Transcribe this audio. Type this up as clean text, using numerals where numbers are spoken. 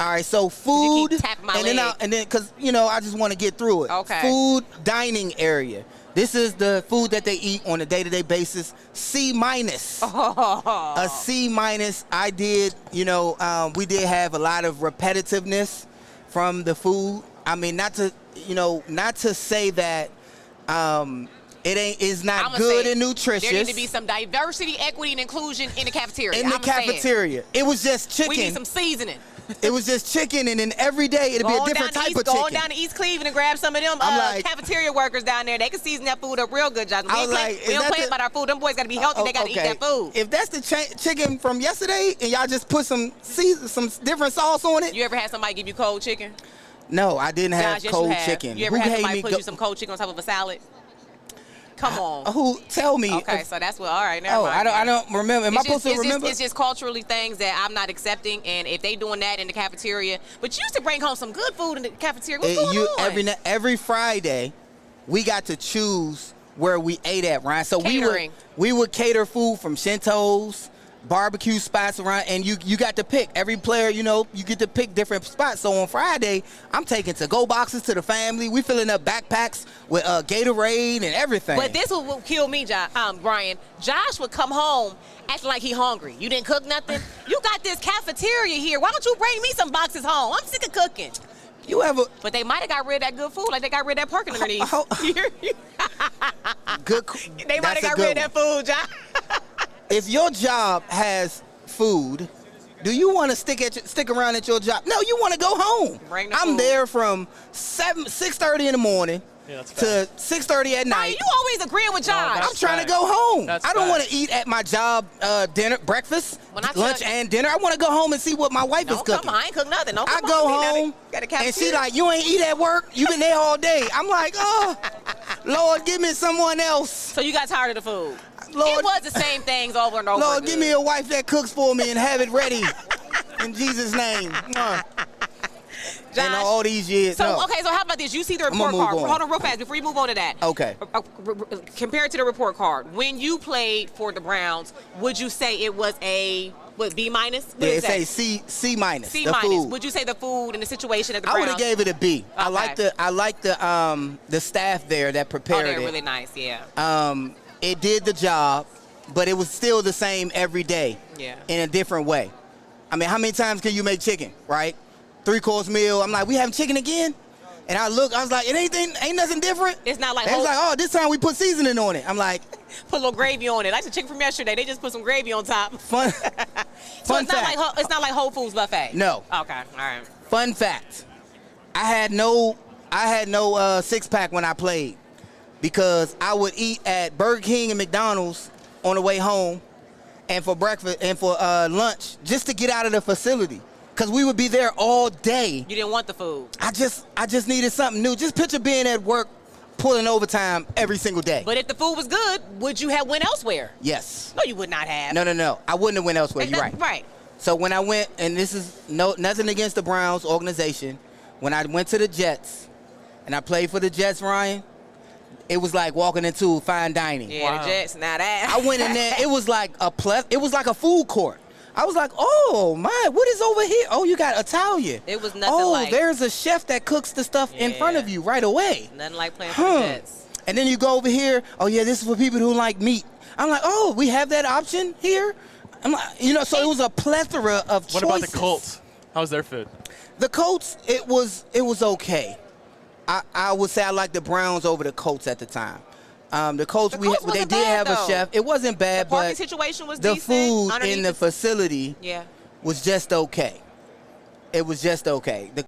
All right, so food, keep tapping my and leg. then because I just want to get through it. Okay. Food dining area. This is the food that they eat on a day-to-day basis. C-. A C-. I did, we did have a lot of repetitiveness from the food. I mean, not to say that is not good and nutritious. There need to be some diversity, equity, and inclusion in the cafeteria. In the cafeteria. It was just chicken. We need some seasoning. It was just chicken, and then every day it'd be a different type of chicken. Go down to East Cleveland and grab some of them cafeteria workers down there. They can season that food up real good, Josh. We don't play about our food. Them boys got to be healthy. They got to eat that food. If that's the chicken from yesterday, and y'all just put some different sauce on it. You ever had somebody give you cold chicken? No, I didn't have cold chicken. You ever had somebody put you some cold chicken on top of a salad? Come on. Who? Tell me. Okay, so that's what. All right. Never mind. I don't remember. Am I supposed to remember? It's just culturally things that I'm not accepting, and if they doing that in the cafeteria, but you used to bring home some good food in the cafeteria. What's going on? Every Friday, we got to choose where we ate at, Ryan. So catering. we would cater food from Shinto's, barbecue spots around, and you got to pick. Every player, you get to pick different spots. So on Friday, I'm taking to-go boxes to the family. We filling up backpacks with Gatorade and everything. But this will kill me, Brian. Josh would come home acting like he hungry. You didn't cook nothing? You got this cafeteria here. Why don't you bring me some boxes home? I'm sick of cooking. But they might have got rid of that good food, like they got rid of that parking underneath. Good. They might have got rid of that food, Josh. If your job has food, do you want to stick around at your job? No, you want to go home. I'm there from 6:30 in the morning to 6:30 at night. You always agreeing with Josh. I'm trying to go home. I don't want to eat at my job breakfast, lunch, and dinner. I want to go home and see what my wife is cooking. Come on, I ain't cook nothing. I go home, and she like, you ain't eat at work? You been there all day. I'm like, oh, Lord, give me someone else. So you got tired of the food? Lord, it was the same things over and over. Lord, give me a wife that cooks for me and have it ready. In Jesus' name. Josh, and all these years. So how about this? You see the report card. Hold on real fast before you move on to that. Okay. Compared to the report card, when you played for the Browns, would you say it was a B minus? Yeah, it say C minus. C minus. Would you say the food and the situation at the Browns? I would have gave it a B. Okay. I like the staff there that prepared it. They're really nice, yeah. It did the job, but it was still the same every day. Yeah. In a different way. I mean, how many times can you make chicken, right? 3-course meal. I'm like, we having chicken again? And I was like, ain't nothing different. It's not like. It's like, oh, this time we put seasoning on it. I'm like, put a little gravy on it. Like the chicken from yesterday, they just put some gravy on top. Fun. So fun it's fact. It's not like Whole Foods buffet. No. Okay. All right. Fun fact. I had no 6-pack when I played because I would eat at Burger King and McDonald's on the way home, and for breakfast and for lunch just to get out of the facility. Because we would be there all day. You didn't want the food. I just needed something new. Just picture being at work, pulling overtime every single day. But if the food was good, would you have went elsewhere? Yes. No, you would not have. No. I wouldn't have went elsewhere. You're right. Right. So when I went, and this is nothing against the Browns organization, when I went to the Jets, and I played for the Jets, Ryan, it was like walking into fine dining. Yeah, wow. The Jets, now that. I went in there. It was like a food court. I was like, oh, my, what is over here? Oh, you got Italian. It was nothing like. Oh, there's a chef that cooks the stuff in front of you right away. Nothing like playing for the Jets. And then you go over here, oh, yeah, this is for people who like meat. I'm like, oh, we have that option here? I'm like, so it was a plethora of choices. What about the Colts? How was their food? The Colts, it was okay. I would say I liked the Browns over the Colts at the time. The Colts, they did have a chef. It wasn't bad, but the but situation was the decent. food in the facility was just okay. It was just okay.